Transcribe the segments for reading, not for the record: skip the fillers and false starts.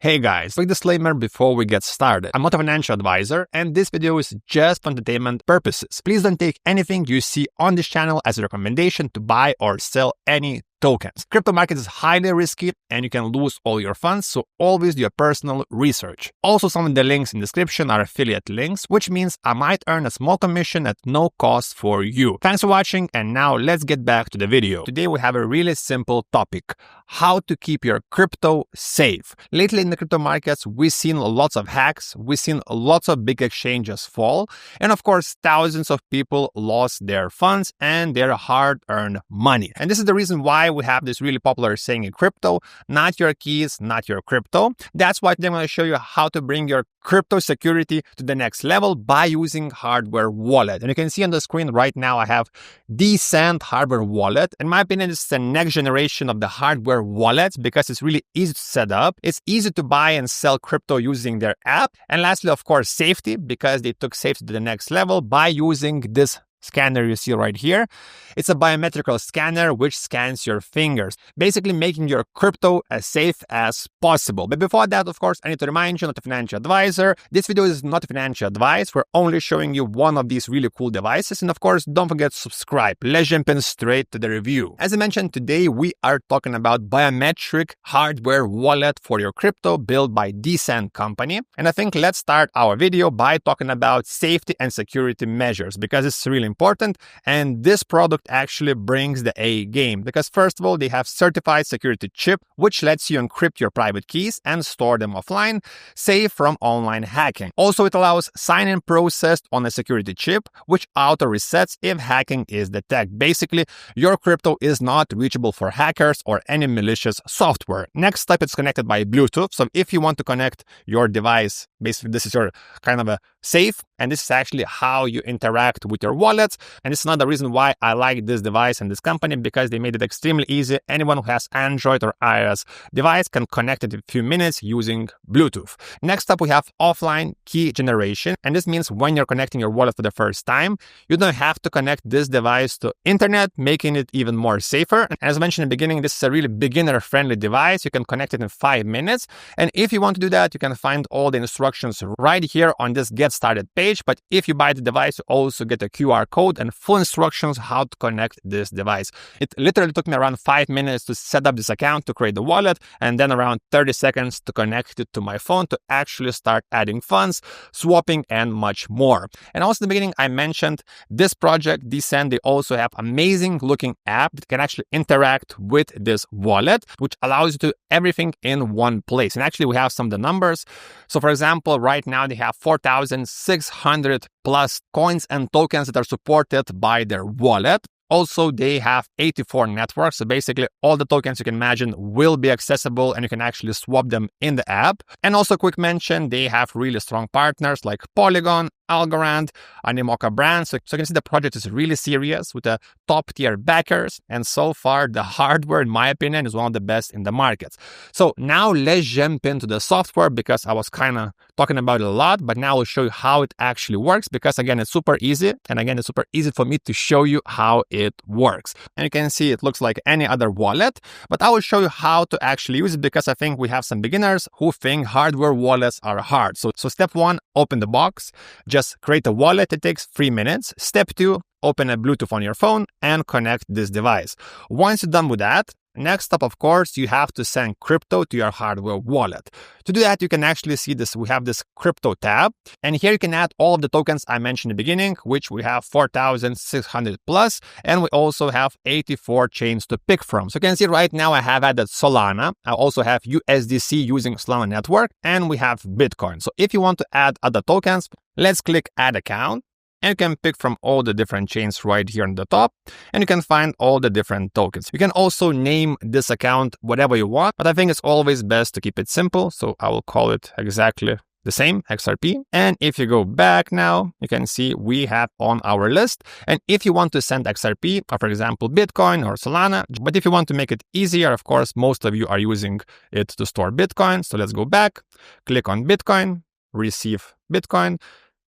Hey guys, quick disclaimer before we get started. I'm not a financial advisor and this video is just for entertainment purposes. Please don't take anything you see on this channel as a recommendation to buy or sell any tokens. Crypto market is highly risky and you can lose all your funds, so always do your personal research. Also, some of the links in the description are affiliate links, which means I might earn a small commission at no cost for you. Thanks for watching, and now let's get back to the video. Today we have a really simple topic: how to keep your crypto safe. Lately in the crypto markets, we've seen lots of hacks, we've seen lots of big exchanges fall, and of course thousands of people lost their funds and their hard-earned money. And this is the reason why we have this really popular saying in crypto: not your keys, not your crypto. That's why today I'm going to show you how to bring your crypto security to the next level by using hardware wallet. And you can see on the screen right now I have Decent hardware wallet. In my opinion, it's the next generation of the hardware wallets because it's really easy to set up. It's easy to buy and sell crypto using their app. And lastly, of course, safety, because they took safety to the next level by using this scanner you see right here. It's a biometric scanner which scans your fingers, basically making your crypto as safe as possible. But before that, of course, I need to remind you, not a financial advisor. This video is not financial advice. We're only showing you one of these really cool devices. And of course, don't forget to subscribe. Let's jump in straight to the review. As I mentioned, today we are talking about Biometric hardware wallet for your crypto built by Decent company. And I think let's start our video by talking about safety and security measures, because it's really important, and this product actually brings the A game, because first of all, they have certified security chip which lets you encrypt your private keys and store them offline, safe from online hacking. Also, it allows sign-in processed on a security chip which auto resets if hacking is detected. Basically, your crypto is not reachable for hackers or any malicious software. Next step, it's connected by Bluetooth. So if you want to connect your device, basically this is your kind of a safe, and this is actually how you interact with your wallet. And it's another reason why I like this device and this company, because they made it extremely easy. Anyone who has Android or iOS device can connect it in a few minutes using Bluetooth. Next up, we have offline key generation. And this means when you're connecting your wallet for the first time, you don't have to connect this device to internet, making it even more safer. And as I mentioned in the beginning, this is a really beginner-friendly device. You can connect it in 5 minutes. And if you want to do that, you can find all the instructions right here on this Get Started page. But if you buy the device, you also get a QR code and full instructions how to connect this device. It literally took me around 5 minutes to set up this account, to create the wallet, and then around 30 seconds to connect it to my phone to actually start adding funds, swapping, and much more. And also in the beginning, I mentioned this project, Decent, they also have amazing looking app that can actually interact with this wallet, which allows you to do everything in one place. And actually, we have some of the numbers. So for example, right now they have 4,600 plus coins and tokens that are supported by their wallet. Also, they have 84 networks. So basically, all the tokens you can imagine will be accessible and you can actually swap them in the app. And also, quick mention, they have really strong partners like Polygon, Algorand, Animoca brands. So you can see the project is really serious with the top tier backers. And so far, the hardware, in my opinion, is one of the best in the market. So now let's jump into the software, because I was kind of talking about it a lot, but now I'll show you how it actually works, because again, it's super easy. And again, it's super easy for me to show you how it works. And you can see it looks like any other wallet, but I will show you how to actually use it, because I think we have some beginners who think hardware wallets are hard. So step 1, open the box. Just create a wallet. It takes 3 minutes. Step 2, open a Bluetooth on your phone and connect this device. Once you're done with that, next up, of course, you have to send crypto to your hardware wallet. To do that, you can actually see this. We have this crypto tab, and here you can add all of the tokens I mentioned in the beginning, which we have 4,600 plus, and we also have 84 chains to pick from. So you can see right now I have added Solana. I also have USDC using Solana network, and we have Bitcoin. So if you want to add other tokens, let's click Add Account. And you can pick from all the different chains right here on the top, and you can find all the different tokens. You can also name this account whatever you want, but I think it's always best to keep it simple. So I will call it exactly the same, XRP. And if you go back now, you can see we have on our list. And if you want to send XRP, or for example, Bitcoin or Solana, but if you want to make it easier, of course, most of you are using it to store Bitcoin. So let's go back, click on Bitcoin, receive Bitcoin.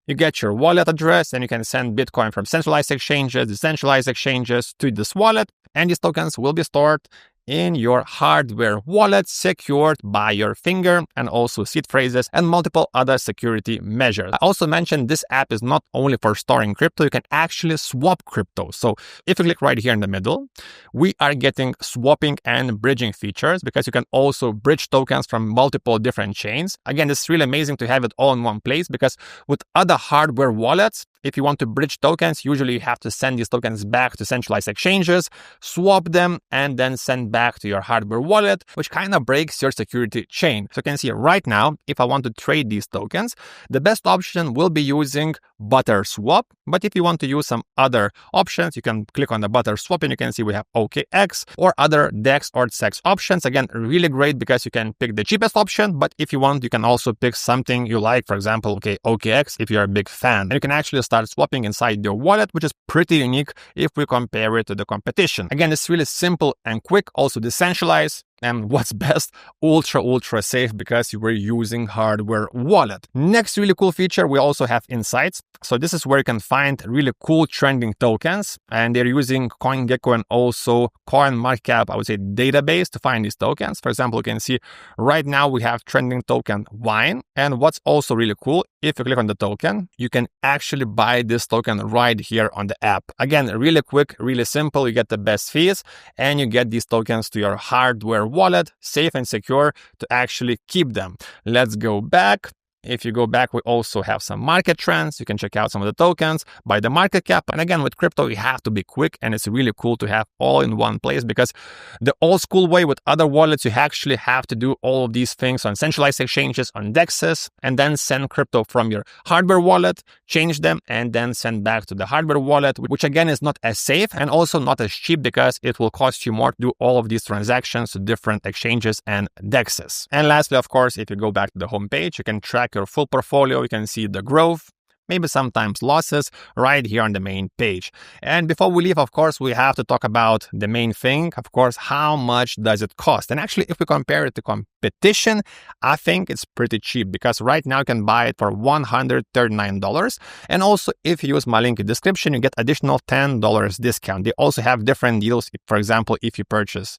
You get your wallet address, and you can send Bitcoin from centralized exchanges, decentralized exchanges to this wallet, and these tokens will be stored in your hardware wallet secured by your finger, and also seed phrases and multiple other security measures. I also mentioned this app is not only for storing crypto, you can actually swap crypto. So if you click right here in the middle, we are getting swapping and bridging features because you can also bridge tokens from multiple different chains. Again, it's really amazing to have it all in one place because with other hardware wallets, if you want to bridge tokens, usually you have to send these tokens back to centralized exchanges, swap them, and then send back to your hardware wallet, which kind of breaks your security chain. So you can see right now, if I want to trade these tokens, the best option will be using Butter Swap. But if you want to use some other options, you can click on the Butter Swap and you can see we have OKX or other DEX or SEX options. Again, really great because you can pick the cheapest option, but if you want, you can also pick something you like. For example, OKX if you're a big fan. And you can actually start swapping inside your wallet, which is pretty unique if we compare it to the competition. Again, it's really simple and quick, also decentralized. And what's best, ultra safe because you were using hardware wallet. Next really cool feature, we also have insights. So this is where you can find really cool trending tokens, and they're using CoinGecko and also CoinMarketCap, I would say, database to find these tokens. For example, you can see right now we have trending token wine. And what's also really cool, if you click on the token, you can actually buy this token right here on the app. Again, really quick, really simple. You get the best fees and you get these tokens to your hardware wallet, safe and secure to actually keep them. Let's go back. If you go back, we also have some market trends. You can check out some of the tokens by the market cap. And again, with crypto, you have to be quick, and it's really cool to have all in one place because the old school way with other wallets, you actually have to do all of these things on centralized exchanges, on DEXs, and then send crypto from your hardware wallet, change them, and then send back to the hardware wallet, which again is not as safe and also not as cheap because it will cost you more to do all of these transactions to different exchanges and DEXs. And lastly, of course, if you go back to the homepage, you can track your full portfolio. You can see the growth, maybe sometimes losses right here on the main page. And before we leave, of course, we have to talk about the main thing. Of course, how much does it cost? And actually, if we compare it to competition, I think it's pretty cheap because right now you can buy it for $139. And also, if you use my link in the description, you get additional $10 discount. They also have different deals. For example, if you purchase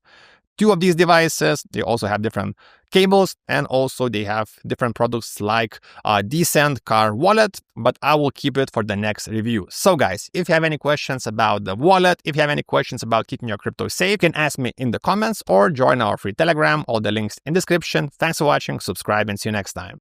2 of these devices, they also have different cables, and also they have different products like Decent Car Wallet, but I will keep it for the next review. So guys, if you have any questions about the wallet, if you have any questions about keeping your crypto safe, you can ask me in the comments or join our free Telegram. All the links in the description. Thanks for watching, subscribe, and see you next time.